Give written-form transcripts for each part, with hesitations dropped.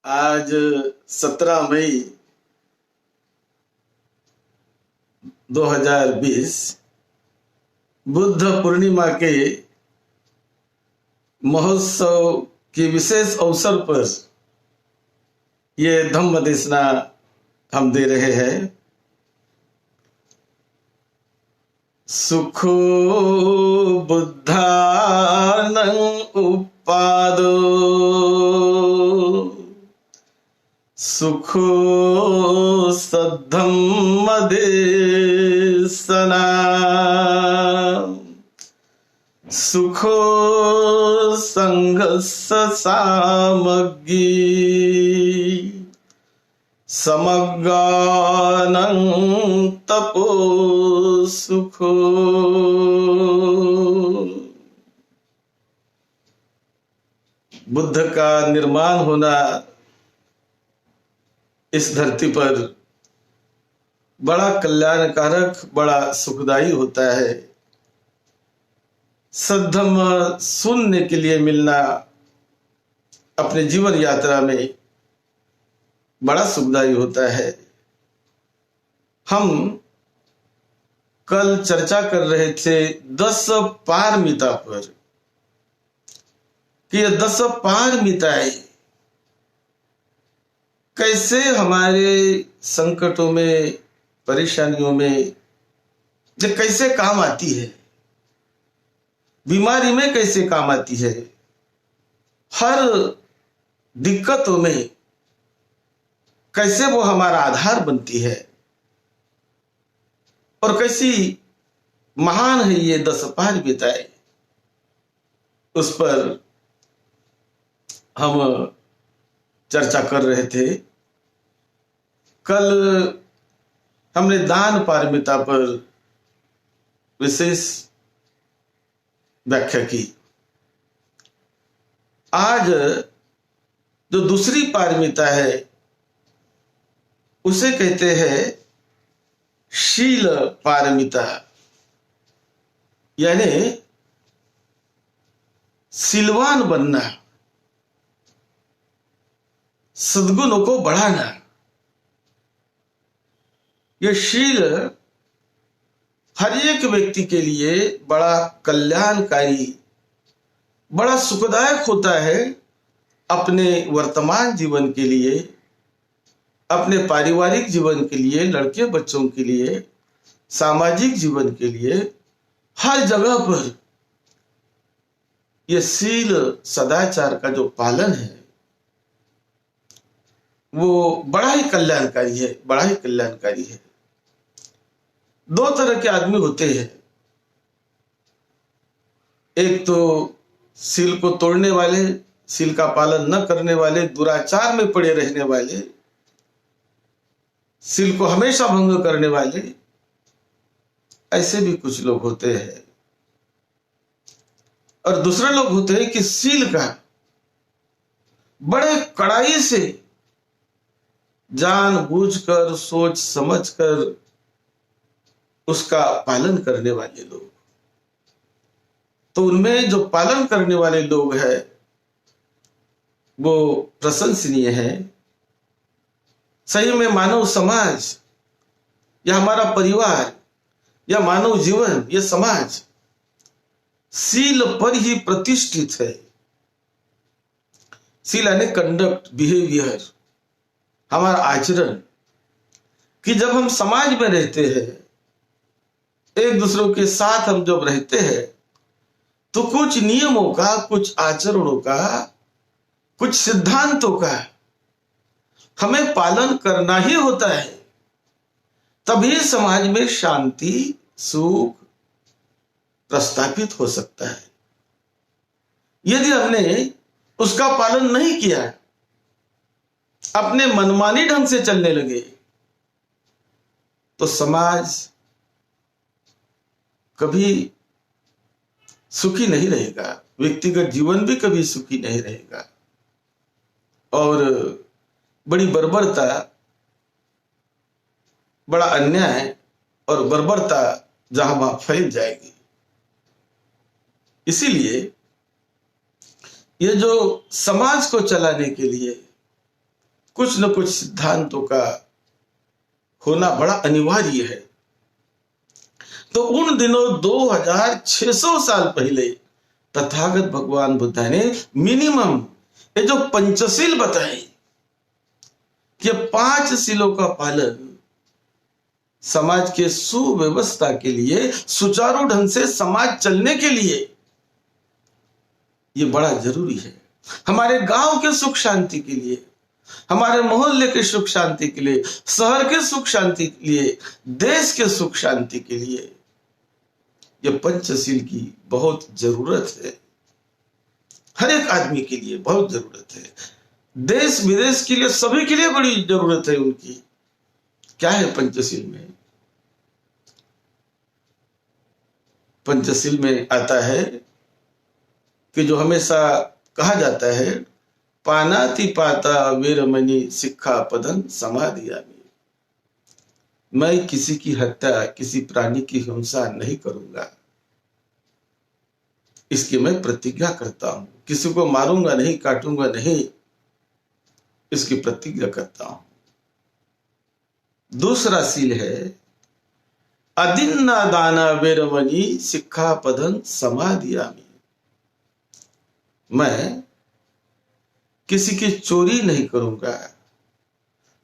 आज 17 मई 2020 बुद्ध पूर्णिमा के महोत्सव के विशेष अवसर पर ये धम्म देशना हम दे रहे हैं। सुखो बुद्धानं उपादो सुखो सद्धम्म देशना सुखो संघस्य सामग्री समगानं तपो सुखो। बुद्ध का निर्माण होना इस धरती पर बड़ा कल्याणकारक, बड़ा सुखदायी होता है। सद्धम्म सुनने के लिए मिलना अपने जीवन यात्रा में बड़ा सुखदायी होता है। हम कल चर्चा कर रहे थे 10 पारमिता पर कि ये 10 पारमिताएं कैसे हमारे संकटों में, परेशानियों में ये कैसे काम आती है, बीमारी में कैसे काम आती है, हर दिक्कतों में कैसे वो हमारा आधार बनती है और कैसी महान है ये 10 पारमिताएं। उस पर हम चर्चा कर रहे थे। कल हमने दान पारमिता पर विशेष व्याख्या की। आज जो दूसरी पारमिता है उसे कहते हैं शील पारमिता, यानी सिलवान बनना, सद्गुणों को बढ़ाना। यह शील हर एक व्यक्ति के लिए बड़ा कल्याणकारी, बड़ा सुखदायक होता है। अपने वर्तमान जीवन के लिए, अपने पारिवारिक जीवन के लिए, लड़के बच्चों के लिए, सामाजिक जीवन के लिए, हर जगह पर यह शील सदाचार का जो पालन है वो बड़ा ही कल्याणकारी है, बड़ा ही कल्याणकारी है। 2 तरह के आदमी होते हैं। एक तो शील को तोड़ने वाले, शील का पालन न करने वाले, दुराचार में पड़े रहने वाले, शील को हमेशा भंग करने वाले, ऐसे भी कुछ लोग होते हैं। और दूसरे लोग होते हैं कि शील का बड़े कड़ाई से, जानबूझकर, सोच समझकर उसका पालन करने वाले लोग। तो उनमें जो पालन करने वाले लोग हैं वो प्रशंसनीय है। सही में मानव समाज या हमारा परिवार या मानव जीवन, यह समाज शील पर ही प्रतिष्ठित है। शील यानी कंडक्ट, बिहेवियर, हमारा आचरण, कि जब हम समाज में रहते हैं, एक दूसरों के साथ हम जब रहते हैं तो कुछ नियमों का, कुछ आचरणों का, कुछ सिद्धांतों का हमें पालन करना ही होता है। तभी समाज में शांति, सुख प्रस्थापित हो सकता है। यदि हमने उसका पालन नहीं किया, अपने मनमानी ढंग से चलने लगे, तो समाज कभी सुखी नहीं रहेगा, व्यक्तिगत जीवन भी कभी सुखी नहीं रहेगा और बड़ी बर्बरता, बड़ा अन्याय और बर्बरता जहां वहां फैल जाएगी। इसीलिए ये जो समाज को चलाने के लिए कुछ न कुछ सिद्धांतों का होना बड़ा अनिवार्य है। तो उन दिनों 2600 साल पहले तथागत भगवान बुद्ध ने मिनिमम ये जो पंचशील बताए कि 5 शीलों का पालन समाज के सुव्यवस्था के लिए, सुचारू ढंग से समाज चलने के लिए ये बड़ा जरूरी है। हमारे गांव के सुख शांति के लिए, हमारे मोहल्ले के सुख शांति के लिए, शहर के सुख शांति के लिए, देश के सुख शांति के लिए ये पंचशील की बहुत जरूरत है। हर एक आदमी के लिए बहुत जरूरत है। देश विदेश के लिए, सभी के लिए बड़ी जरूरत है उनकी। क्या है पंचशील में? पंचशील में आता है कि जो हमेशा कहा जाता है, पानाति पाता वीरमणि सिक्खापदं समादियामि। मैं किसी की हत्या, किसी प्राणी की हिंसा नहीं करूंगा, इसकी मैं प्रतिज्ञा करता हूं। किसी को मारूंगा नहीं, काटूंगा नहीं, इसकी प्रतिज्ञा करता हूं। दूसरा शील है अदिन्ना दाना वीरमणि सिक्खापदं समादियामि। मैं किसी की चोरी नहीं करूंगा।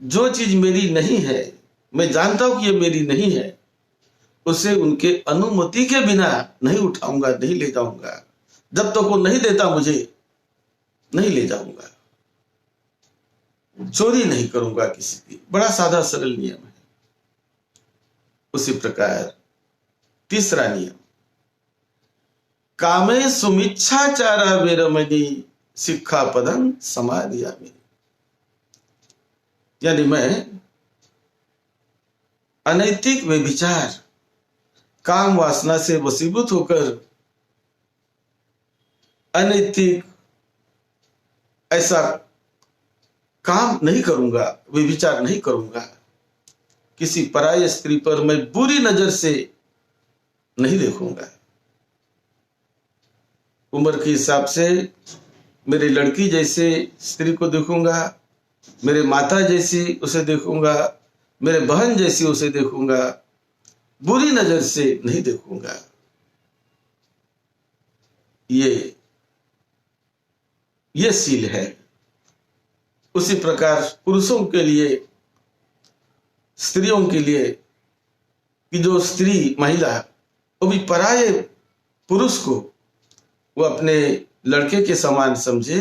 जो चीज मेरी नहीं है, मैं जानता हूं कि ये मेरी नहीं है, उसे उनके अनुमति के बिना नहीं उठाऊंगा, नहीं ले जाऊंगा। जब तक वो नहीं देता मुझे नहीं ले जाऊंगा। चोरी नहीं करूंगा किसी की। बड़ा सादा सरल नियम है। उसी प्रकार तीसरा नियम, कामे सुमिच्छाचारा वीरमणि सिक्खापदं समादियामि। यानी मैं अनैतिक व्यभिचार, काम वासना से वशीभूत होकर अनैतिक ऐसा काम नहीं करूंगा, व्यभिचार नहीं करूंगा। किसी पराय स्त्री पर मैं बुरी नजर से नहीं देखूंगा। उम्र के हिसाब से मेरी लड़की जैसे स्त्री को देखूंगा, मेरे माता जैसी उसे देखूंगा, मेरे बहन जैसी उसे देखूंगा, बुरी नजर से नहीं देखूंगा। ये शील है। उसी प्रकार पुरुषों के लिए, स्त्रियों के लिए, कि जो स्त्री, महिला, वो भी पराये पुरुष को वो अपने लड़के के समान समझे,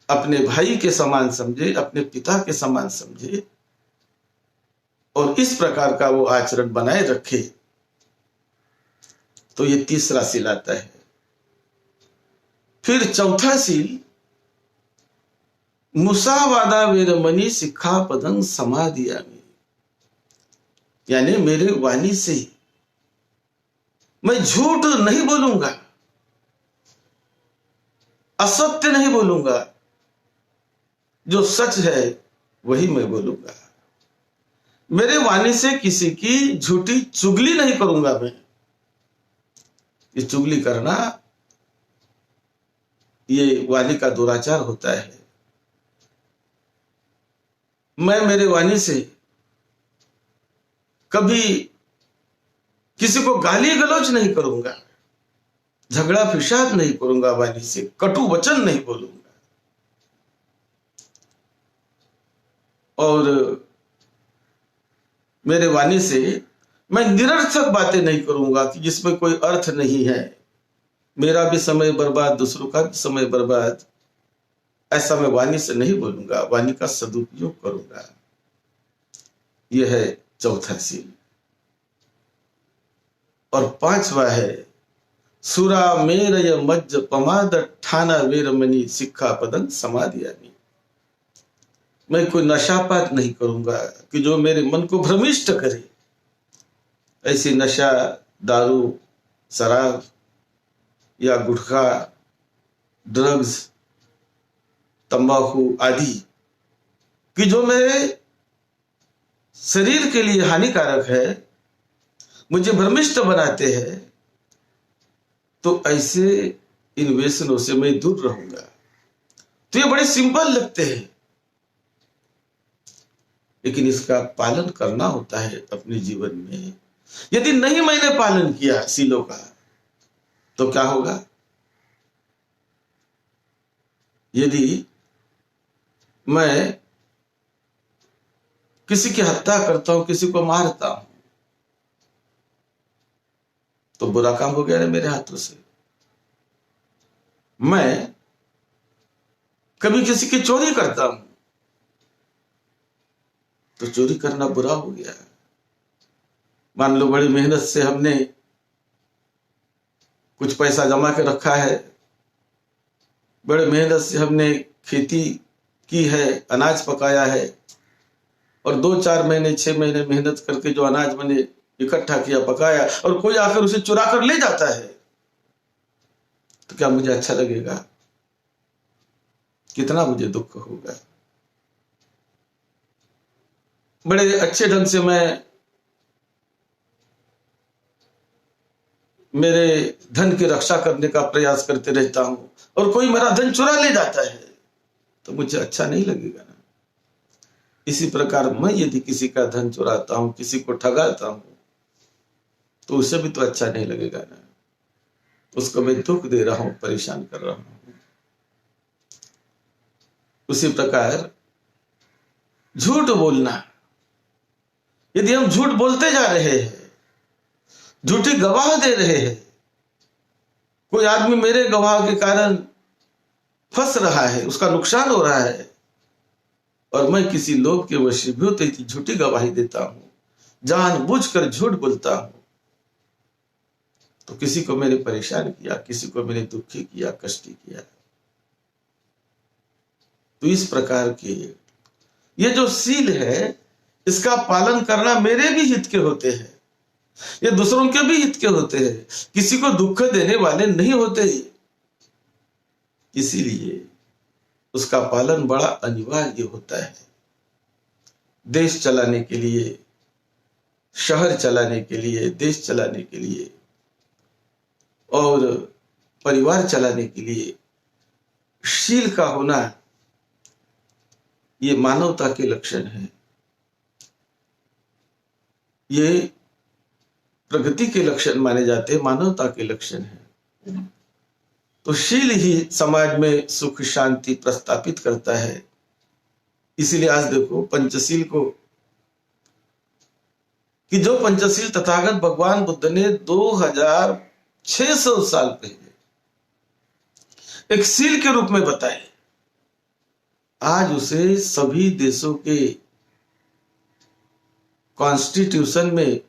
अपने भाई के समान समझे, अपने पिता के समान समझे, और इस प्रकार का वो आचरण बनाए रखे। तो ये तीसरा शील आता है। फिर चौथा शील, मुसावादा वीरमणि सिक्खापदं समादियामि। यानी मेरे वाणी से मैं झूठ नहीं बोलूंगा, असत्य नहीं बोलूंगा, जो सच है वही मैं बोलूंगा। मेरे वाणी से किसी की झूठी चुगली नहीं करूंगा। मैं ये चुगली करना, ये वाणी का दुराचार होता है। मैं मेरे वाणी से कभी किसी को गाली गलौज नहीं करूंगा, झगड़ा फिसाद नहीं करूंगा, वाणी से कटु वचन नहीं बोलूंगा, और मेरे वाणी से मैं निरर्थक बातें नहीं करूंगा कि जिसमें कोई अर्थ नहीं है। मेरा भी समय बर्बाद, दूसरों का भी समय बर्बाद, ऐसा मैं वाणी से नहीं बोलूंगा। वाणी का सदुपयोग करूंगा। यह है चौथा शील। और पांचवा है सुरा मेरय मज्ज पमाद ठाना वीरमणि सिक्खापदं समादियामि। मैं कोई नशापात नहीं करूंगा कि जो मेरे मन को भ्रमिष्ट करे। ऐसी नशा, दारू, शराब या गुटखा, ड्रग्स, तंबाकू आदि कि जो मेरे शरीर के लिए हानिकारक है, मुझे भ्रमिष्ट बनाते हैं, तो ऐसे इन व्यसनों से मैं दूर रहूंगा। तो ये बड़े सिंपल लगते हैं, लेकिन इसका पालन करना होता है अपने जीवन में। यदि नहीं मैंने पालन किया सीलों का तो क्या होगा? यदि मैं किसी की हत्या करता हूं, किसी को मारता हूं, तो बुरा काम हो गया ना मेरे हाथों से। मैं कभी किसी की चोरी करता हूं तो चोरी करना बुरा हो गया। मान लो बड़ी मेहनत से हमने कुछ पैसा जमा के रखा है, बड़े मेहनत से हमने खेती की है, अनाज पकाया है, और 2-4 महीने 6 महीने मेहनत करके जो अनाज मैंने इकट्ठा किया, पकाया, और कोई आकर उसे चुरा कर ले जाता है, तो क्या मुझे अच्छा लगेगा? कितना मुझे दुख होगा। बड़े अच्छे ढंग से मैं मेरे धन की रक्षा करने का प्रयास करते रहता हूं, और कोई मेरा धन चुरा ले जाता है, तो मुझे अच्छा नहीं लगेगा ना। इसी प्रकार मैं यदि किसी का धन चुराता हूं, किसी को ठगाता हूं, तो उसे भी तो अच्छा नहीं लगेगा ना। उसको मैं दुख दे रहा हूं, परेशान कर रहा हूं। उसी प्रकार झूठ बोलना, यदि हम झूठ बोलते जा रहे हैं, झूठी गवाह दे रहे हैं, कोई आदमी मेरे गवाह के कारण फंस रहा है, उसका नुकसान हो रहा है, और मैं किसी लोभ के वशीभूत झूठी गवाही देता हूं, जानबूझकर झूठ बोलता हूं, तो किसी को मैंने परेशान किया, किसी को मैंने दुखी किया, कष्टी किया। तो इस प्रकार के ये जो सील है, इसका पालन करना मेरे भी हित के होते हैं, ये दूसरों के भी हित के होते हैं, किसी को दुख देने वाले नहीं होते। इसीलिए उसका पालन बड़ा अनिवार्य होता है। देश चलाने के लिए, शहर चलाने के लिए, देश चलाने के लिए और परिवार चलाने के लिए शील का होना, ये मानवता के लक्षण है, ये प्रगति के लक्षण माने जाते हैं, मानवता के लक्षण है। तो शील ही समाज में सुख शांति प्रस्थापित करता है। इसीलिए आज देखो पंचशील को, कि जो पंचशील तथागत भगवान बुद्ध ने 2600 साल पहले एक सील के रूप में बताए, आज उसे सभी देशों के कॉन्स्टिट्यूशन में,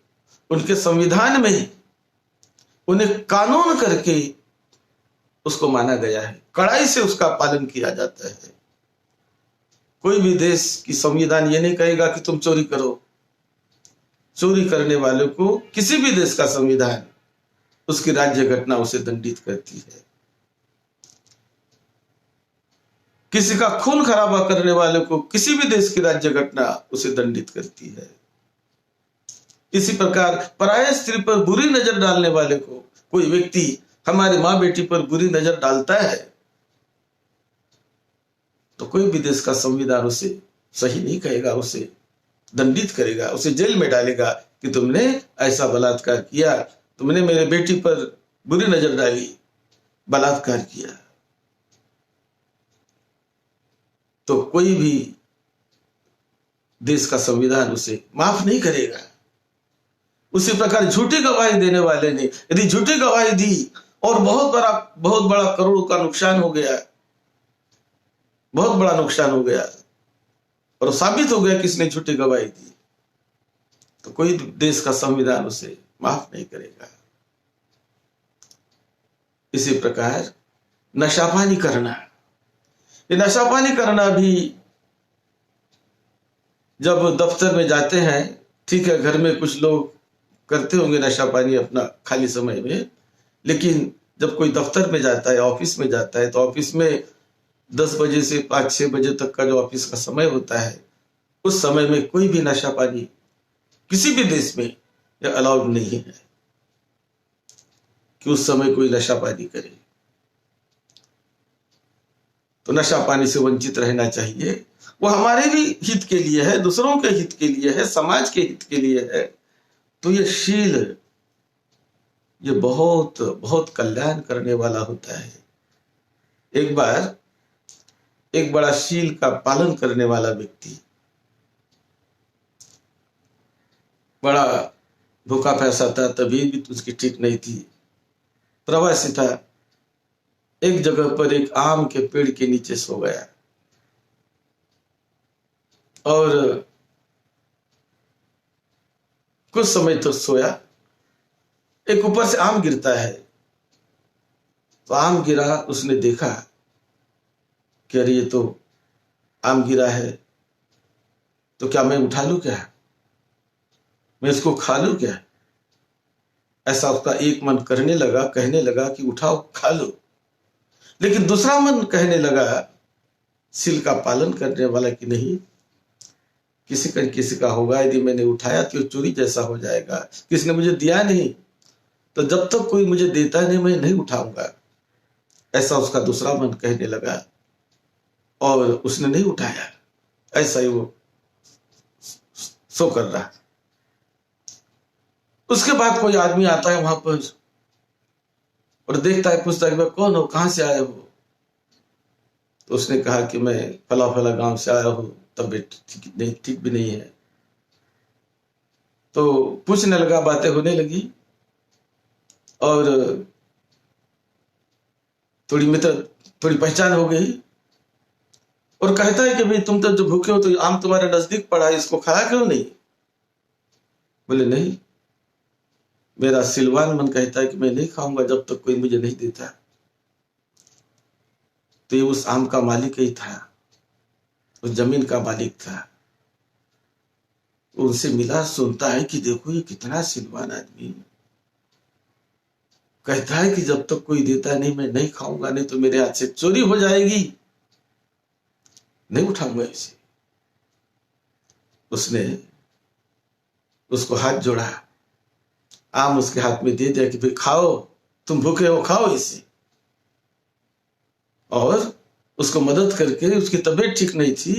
उनके संविधान में उन्हें कानून करके उसको माना गया है, कड़ाई से उसका पालन किया जाता है। कोई भी देश की संविधान ये नहीं कहेगा कि तुम चोरी करो। चोरी करने वालों को किसी भी देश का संविधान, उसकी राज्य घटना उसे दंडित करती है। किसी का खून खराबा करने वाले को किसी भी देश की राज्य घटना उसे दंडित करती है। इसी प्रकार पराय स्त्री पर बुरी नजर डालने वाले को, कोई व्यक्ति हमारी मां बेटी पर बुरी नजर डालता है, तो कोई भी देश का संविधान उसे सही नहीं कहेगा, उसे दंडित करेगा, उसे जेल में डालेगा कि तुमने ऐसा बलात्कार किया, तुमने मेरे बेटी पर बुरी नजर डाली, बलात्कार किया। तो कोई भी देश का संविधान उसे माफ नहीं करेगा। उसी प्रकार झूठी गवाही देने वाले ने यदि झूठी गवाही दी और बहुत बड़ा करोड़ों का नुकसान हो गया, बहुत बड़ा नुकसान हो गया, और साबित हो गया किसने झूठी गवाही दी, तो कोई देश का संविधान उसे माफ नहीं करेगा। इसी प्रकार नशापानी करना, ये नशापानी करना भी, जब दफ्तर में जाते हैं, ठीक है, घर में कुछ लोग करते होंगे नशा पानी अपना खाली समय में, लेकिन जब कोई दफ्तर में जाता है, ऑफिस में जाता है, तो ऑफिस में 10 बजे से 5-6 बजे तक का जो ऑफिस का समय होता है, उस समय में कोई भी नशा पानी किसी भी देश में यह अलाउड नहीं है कि उस समय कोई नशा पानी करे। तो नशा पानी से वंचित रहना चाहिए वो हमारे भी हित के लिए है, दूसरों के हित के लिए है, समाज के हित के लिए है, तो ये शील ये बहुत बहुत कल्याण करने वाला होता है। एक बार एक बड़ा शील का पालन करने वाला व्यक्ति बड़ा भूखा प्यासा था, तबीयत भी उसकी ठीक नहीं थी, प्रवासी था। एक जगह पर एक आम के पेड़ के नीचे सो गया और कुछ समय तो सोया। एक ऊपर से आम गिरता है, तो आम गिरा, उसने देखा कि अरे ये तो आम गिरा है, तो क्या मैं उठा लूं, क्या मैं इसको खा लूं क्या? ऐसा उसका एक मन करने लगा, कहने लगा कि उठाओ खा लो। लेकिन दूसरा मन कहने लगा, शील का पालन करने वाला, कि नहीं, किसी का होगा, यदि मैंने उठाया तो चोरी जैसा हो जाएगा, किसी ने मुझे दिया नहीं, तो जब तक कोई मुझे देता नहीं मैं नहीं उठाऊंगा। ऐसा उसका दूसरा मन कहने लगा और उसने नहीं उठाया, ऐसा ही वो सो कर रहा। उसके बाद कोई आदमी आता है वहां पर और देखता है, पूछता है कि कौन हो, कहां से आए हो? तो उसने कहा कि मैं फला फला गांव से आया हूं, तबीयत ठीक भी नहीं है। तो पूछने लगा, बातें होने लगी और थोड़ी पहचान हो गई। और कहता है कि भाई तुम तो जो भूखे हो, तो आम तुम्हारे नजदीक पड़ा है, इसको खाया क्यों नहीं? बोले नहीं, मेरा सिलवान मन कहता है कि मैं नहीं खाऊंगा जब तक कोई मुझे नहीं देता। तो ये उस आम का मालिक ही था, उस जमीन का मालिक था। उनसे मिला, सुनता है कि देखो ये कितना सिलवान आदमी, कहता है कि जब तक कोई देता नहीं मैं नहीं खाऊंगा, नहीं तो मेरे हाथ से चोरी हो जाएगी, नहीं उठाऊंगा इसे। उसने उसको हाथ जोड़ा, आम उसके हाथ में दे दिया कि भाई खाओ, तुम भूखे हो, खाओ इसे। और उसको मदद करके, उसकी तबीयत ठीक नहीं थी,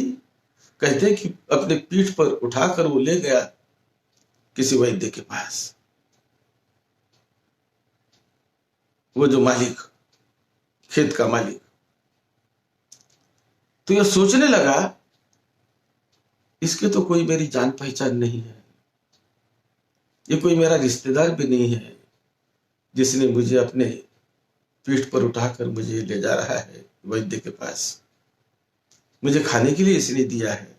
कहते कि अपने पीठ पर उठाकर वो ले गया किसी वैद्य के पास। वो जो मालिक, खेत का मालिक, तो यह सोचने लगा, इसके तो कोई मेरी जान पहचान नहीं है, ये कोई मेरा रिश्तेदार भी नहीं है जिसने मुझे अपने पीठ पर उठाकर मुझे ले जा रहा है वैद्य के पास। मुझे खाने के लिए इसने दिया है,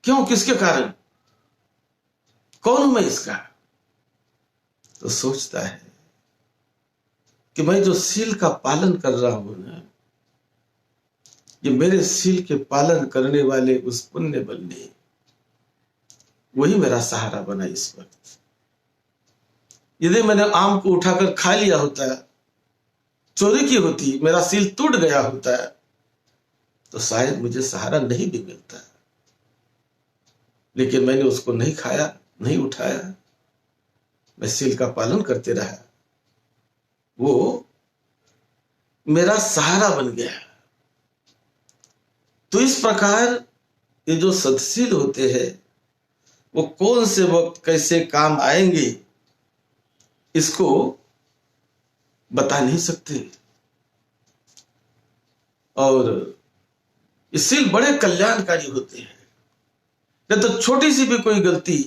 क्यों, किसके कारण, कौन हूं मैं इसका? तो सोचता है कि मैं जो शील का पालन कर रहा हूं ना, ये मेरे शील के पालन करने वाले उस पुण्य बल ने, वही मेरा सहारा बना इस वक्त। यदि मैंने आम को उठाकर खा लिया होता, चोरी की होती, मेरा शील टूट गया होता, तो शायद मुझे सहारा नहीं भी मिलता। लेकिन मैंने उसको नहीं खाया, नहीं उठाया, मैं शील का पालन करते रहा, वो मेरा सहारा बन गया। तो इस प्रकार ये जो सदशील होते हैं, वो कौन से वक्त कैसे काम आएंगे इसको बता नहीं सकते। और ये शील बड़े कल्याणकारी होते हैं। नहीं तो छोटी सी भी कोई गलती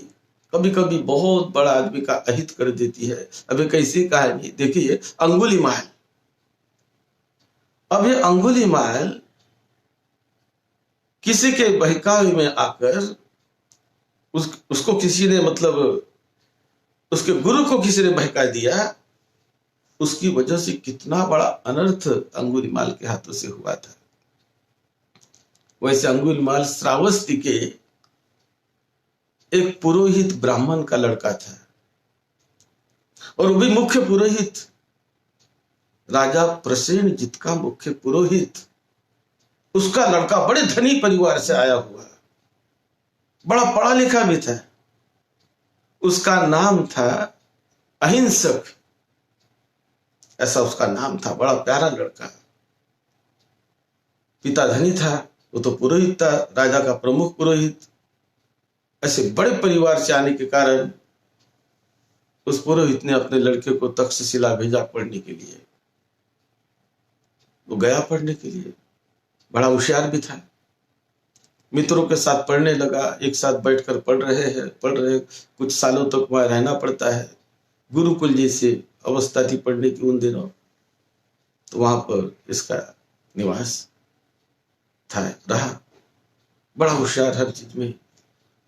कभी कभी बहुत बड़ा आदमी का अहित कर देती है। अब एक ऐसी कहानी देखिए, अंगुलीमाल। अब ये अंगुलीमाल किसी के बहकावे में आकर उसको किसी ने, मतलब उसके गुरु को किसी ने बहका दिया, उसकी वजह से कितना बड़ा अनर्थ अंगुलीमाल के हाथों से हुआ था। वैसे अंगुलीमाल श्रावस्ती के एक पुरोहित ब्राह्मण का लड़का था, और वो भी मुख्य पुरोहित, राजा प्रसेनजीत का मुख्य पुरोहित। उसका लड़का बड़े धनी परिवार से आया हुआ, बड़ा पढ़ा लिखा भी था। उसका नाम था अहिंसक, ऐसा उसका नाम था। बड़ा प्यारा लड़का, पिता धनी था, वो तो पुरोहित था, राजा का प्रमुख पुरोहित। ऐसे बड़े परिवार से आने के कारण उस पुरोहित ने अपने लड़के को तक्षशिला भेजा पढ़ने के लिए। वो गया पढ़ने के लिए, बड़ा होशियार भी था। मित्रों के साथ पढ़ने लगा, एक साथ बैठकर पढ़ रहे कुछ सालों तक वहां रहना पड़ता है। गुरुकुल जैसे अवस्था थी पढ़ने की उन दिनों, तो वहां पर इसका निवास था, रहा। बड़ा होशियार हर चीज में।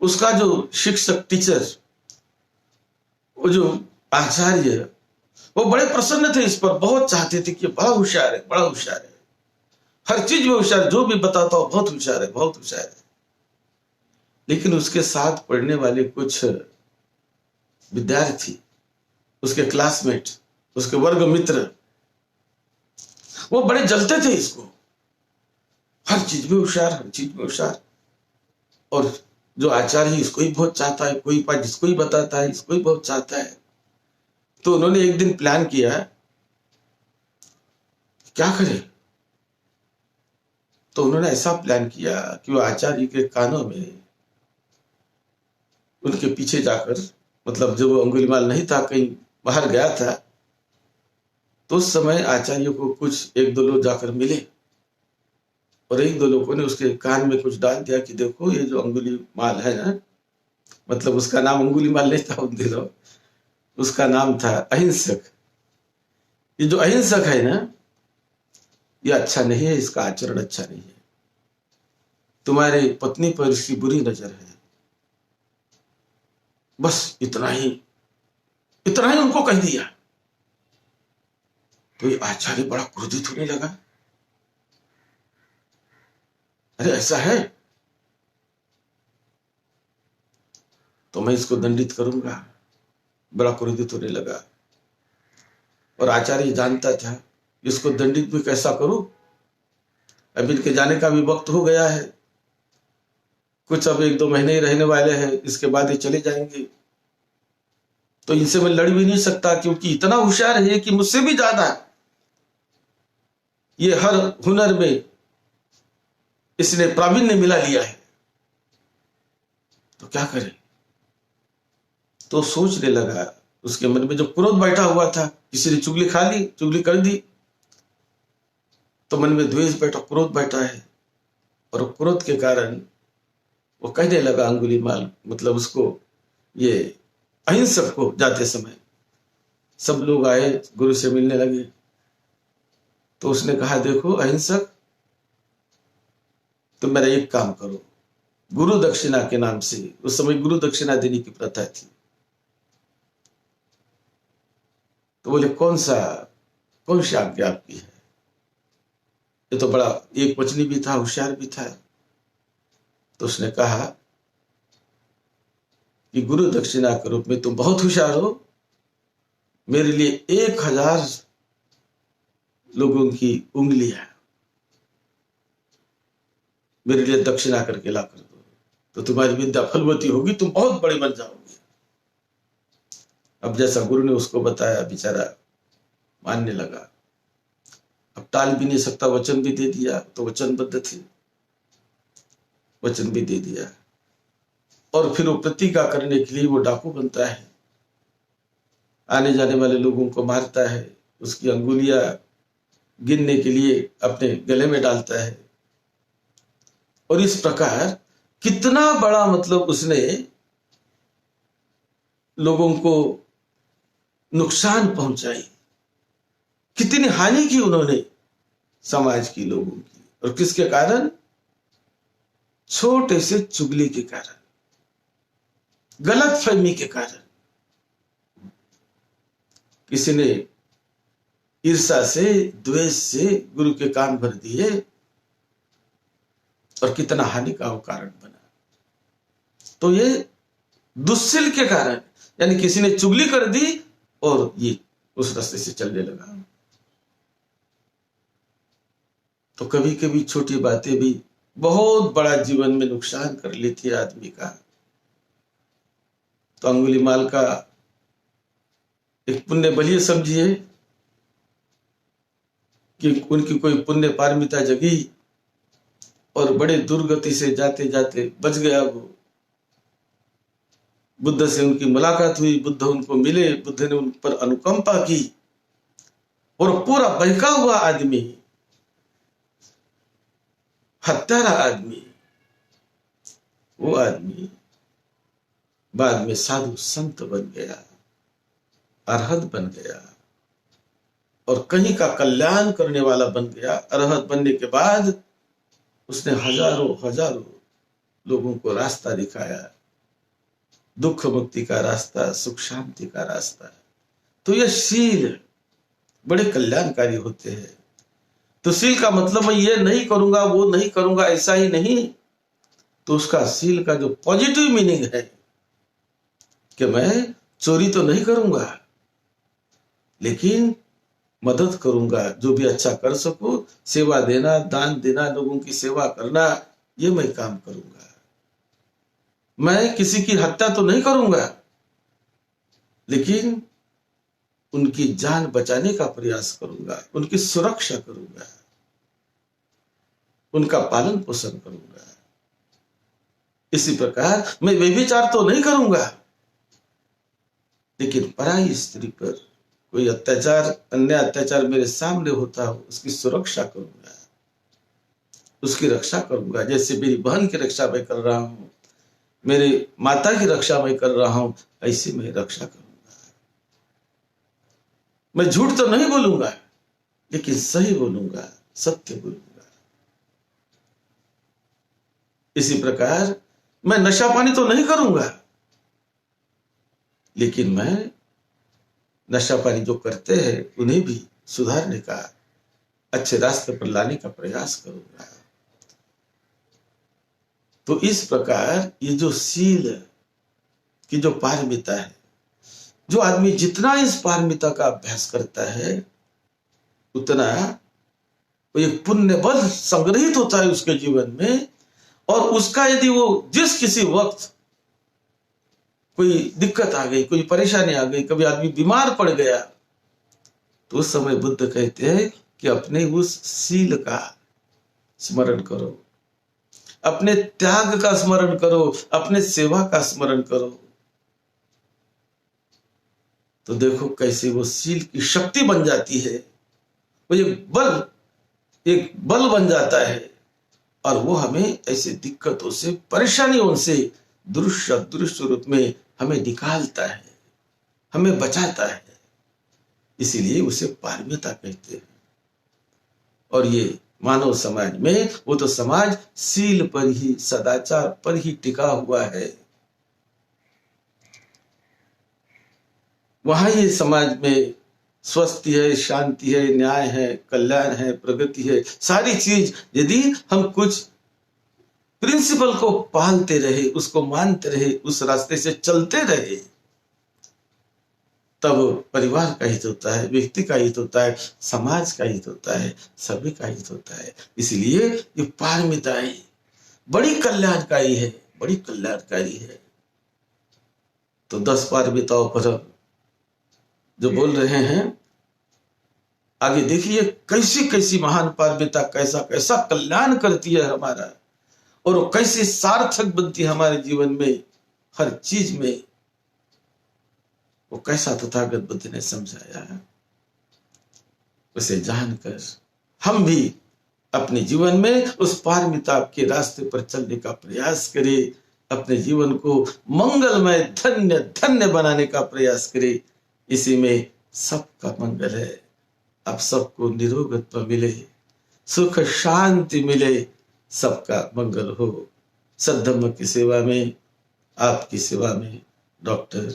उसका जो शिक्षक, टीचर, वो जो आचार्य, वो बड़े प्रसन्न थे इस पर, बहुत चाहते थे कि बड़ा होशियार है, बड़ा होशियार है, हर चीज में होशियार, जो भी बताता हो बहुत होशियार है, बहुत होशियार है। लेकिन उसके साथ पढ़ने वाले कुछ विद्यार्थी, उसके क्लासमेट, उसके वर्ग मित्र, वो बड़े जलते थे इसको, हर चीज में होशियार, हर चीज में होशियार। और जो आचार्य इसको ही बहुत चाहता है, कोई पास जिसको ही बताता है इसको ही बहुत चाहता है। तो उन्होंने एक दिन प्लान किया, क्या करें। तो उन्होंने ऐसा प्लान किया कि वो आचार्य के कानों में, उनके पीछे जाकर, मतलब जब वो अंगुलीमाल नहीं था, कहीं बाहर गया था, तो उस समय आचार्य को कुछ एक दो लोग जाकर मिले और एक दो लोगों ने उसके कान में कुछ डाल दिया कि देखो ये जो अंगुलीमाल है ना, मतलब उसका नाम अंगुलीमाल नहीं था उन दिनों, उसका नाम था अहिंसक। ये जो अहिंसक है ना, ये अच्छा नहीं है, इसका आचरण अच्छा नहीं है, तुम्हारे पत्नी पर इसकी बुरी नजर है। बस इतना ही उनको कह दिया। तो ये आचार्य बड़ा क्रोधित होने लगा, अरे ऐसा है तो मैं इसको दंडित करूंगा। बड़ा क्रोधित होने लगा। और आचार्य जानता था इसको दंडित भी कैसा करूं, अब इनके जाने का भी वक्त हो गया है, कुछ अब एक दो महीने ही रहने वाले हैं, इसके बाद ये चले जाएंगे। तो इनसे मैं लड़ भी नहीं सकता, क्योंकि इतना होशियार है कि मुझसे भी ज्यादा ये हर हुनर में इसने प्रावीण्य मिला लिया है, तो क्या करे। तो सोचने लगा, उसके मन में जो क्रोध बैठा हुआ था, किसी ने चुगली खा ली, चुगली कर दी, तो मन में द्वेष बैठा, क्रोध बैठा है। और क्रोध के कारण वो कहने लगा अंगुलीमाल, मतलब उसको, ये अहिंसक को, जाते समय सब लोग आए, गुरु से मिलने लगे, तो उसने कहा देखो अहिंसक, तुम मेरा एक काम करो, गुरु दक्षिणा के नाम से, उस समय गुरु दक्षिणा देने की प्रथा थी। तो बोले कौन सी आज्ञा आपकी है। ये तो बड़ा एक वचनी भी था, होशियार भी था। तो उसने कहा कि गुरु दक्षिणा के रूप में तुम बहुत होशियार हो, मेरे लिए 1000 लोगों की उंगलियां मेरे लिए दक्षिणा करके ला कर दो, तो तुम्हारी विद्या फलवती होगी, तुम बहुत बड़े बन जाओगे। अब जैसा गुरु ने उसको बताया, बेचारा मानने लगा। अब टाल भी नहीं सकता, वचन भी दे दिया, तो वचनबद्ध थे, वचन भी दे दिया। और फिर वो प्रतिज्ञा करने के लिए वो डाकू बनता है, आने जाने वाले लोगों को मारता है, उसकी अंगुलियां गिनने के लिए अपने गले में डालता है। और इस प्रकार कितना बड़ा, मतलब उसने लोगों को नुकसान पहुंचाई, कितनी हानि की उन्होंने समाज की, लोगों की। और किसके कारण, छोटे से चुगली के कारण, गलत फहमी के कारण। किसी ने ईर्षा से, द्वेष से गुरु के कान भर दिए, और कितना हानि का वो कारण बना। तो ये दुस्सिल के कारण, यानी किसी ने चुगली कर दी और ये उस रास्ते से चलने लगा। तो कभी कभी छोटी बातें भी बहुत बड़ा जीवन में नुकसान कर लेती है आदमी का। तो अंगुलीमाल का एक पुण्य बलिए समझिए कि उनकी कोई पुण्य पारमिता जगी, और बड़े दुर्गति से जाते जाते बच गया वो। बुद्ध से उनकी मुलाकात हुई, बुद्ध उनको मिले, बुद्ध ने उन पर अनुकंपा की, और पूरा बहका हुआ आदमी, हत्यारा आदमी, वो आदमी बाद में साधु संत बन गया, अरहत बन गया, और कहीं का कल्याण करने वाला बन गया। अरहत बनने के बाद उसने हजारों हजारों लोगों को रास्ता दिखाया, दुख मुक्ति का रास्ता, सुख शांति का रास्ता। तो ये शील बड़े कल्याणकारी होते हैं। तो शील का मतलब मैं ये नहीं करूंगा, वो नहीं करूंगा, ऐसा ही नहीं। तो उसका शील का जो पॉजिटिव मीनिंग है कि मैं चोरी तो नहीं करूंगा, लेकिन मदद करूंगा, जो भी अच्छा कर सकूं, सेवा देना, दान देना, लोगों की सेवा करना, ये मैं काम करूंगा। मैं किसी की हत्या तो नहीं करूंगा, लेकिन उनकी जान बचाने का प्रयास करूंगा, उनकी सुरक्षा करूंगा, उनका पालन पोषण करूंगा। इसी प्रकार मैं व्यभिचार तो नहीं करूंगा, लेकिन पराई स्त्री पर कोई अत्याचार, अन्य अत्याचार मेरे सामने होता हो, उसकी सुरक्षा करूंगा, उसकी रक्षा करूंगा। जैसे मेरी बहन की रक्षा मैं कर रहा हूं, मेरे माता की रक्षा मैं कर रहा हूं, ऐसी मैं रक्षा करूंगा। मैं झूठ तो नहीं बोलूंगा, लेकिन सही बोलूंगा, सत्य बोलूंगा। इसी प्रकार मैं नशा पानी तो नहीं करूंगा, लेकिन मैं नशा पानी जो करते हैं उन्हें भी सुधारने का, अच्छे रास्ते पर लाने का प्रयास करूंगा। तो इस प्रकार ये जो शील की जो पारमिता है, जो आदमी जितना इस पारमिता का अभ्यास करता है, उतना एक पुण्य बल संग्रहित होता है उसके जीवन में। और उसका यदि वो जिस किसी वक्त कोई दिक्कत आ गई, कोई परेशानी आ गई, कभी आदमी बीमार पड़ गया, तो उस समय बुद्ध कहते हैं कि अपने उस शील का स्मरण करो, अपने त्याग का स्मरण करो, अपने सेवा का स्मरण करो। तो देखो कैसे वो शील की शक्ति बन जाती है, वो एक बल बन जाता है, और वो हमें ऐसे दिक्कतों से, परेशानियों से दृश्य रूप में हमें निकालता है, हमें बचाता है। इसीलिए उसे पारमिता कहते हैं। और ये मानव समाज में, वो तो समाज शील पर ही, सदाचार पर ही टिका हुआ है। वहां ही समाज में स्वस्थ है, शांति है, न्याय है, कल्याण है, प्रगति है, सारी चीज। यदि हम कुछ प्रिंसिपल को पालते रहे, उसको मानते रहे, उस रास्ते से चलते रहे, तब परिवार का हित होता है, व्यक्ति का हित होता है, समाज का हित होता है, सभी का हित होता है। इसलिए ये पारमिताएं बड़ी कल्याणकारी है, बड़ी कल्याणकारी है। तो 10 पारमिताओं पर जो बोल रहे हैं, आगे देखिए कैसी कैसी महान पारमिता कैसा कैसा कल्याण करती है हमारा, और वो कैसे सार्थक बनती है हमारे जीवन में, हर चीज में। वो कैसा तथागत बुद्ध ने समझाया है, उसे जानकर हम भी अपने जीवन में उस पारमिता के रास्ते पर चलने का प्रयास करें, अपने जीवन को मंगलमय, धन्य धन्य बनाने का प्रयास करें। इसी में सबका मंगल है। आप सबको निरोगत्व मिले, सुख शांति मिले, सबका मंगल हो। सद्धम्म की सेवा में, आपकी सेवा में डॉक्टर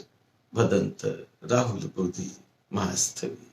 भदंत राहुल बोधी महास्थवी।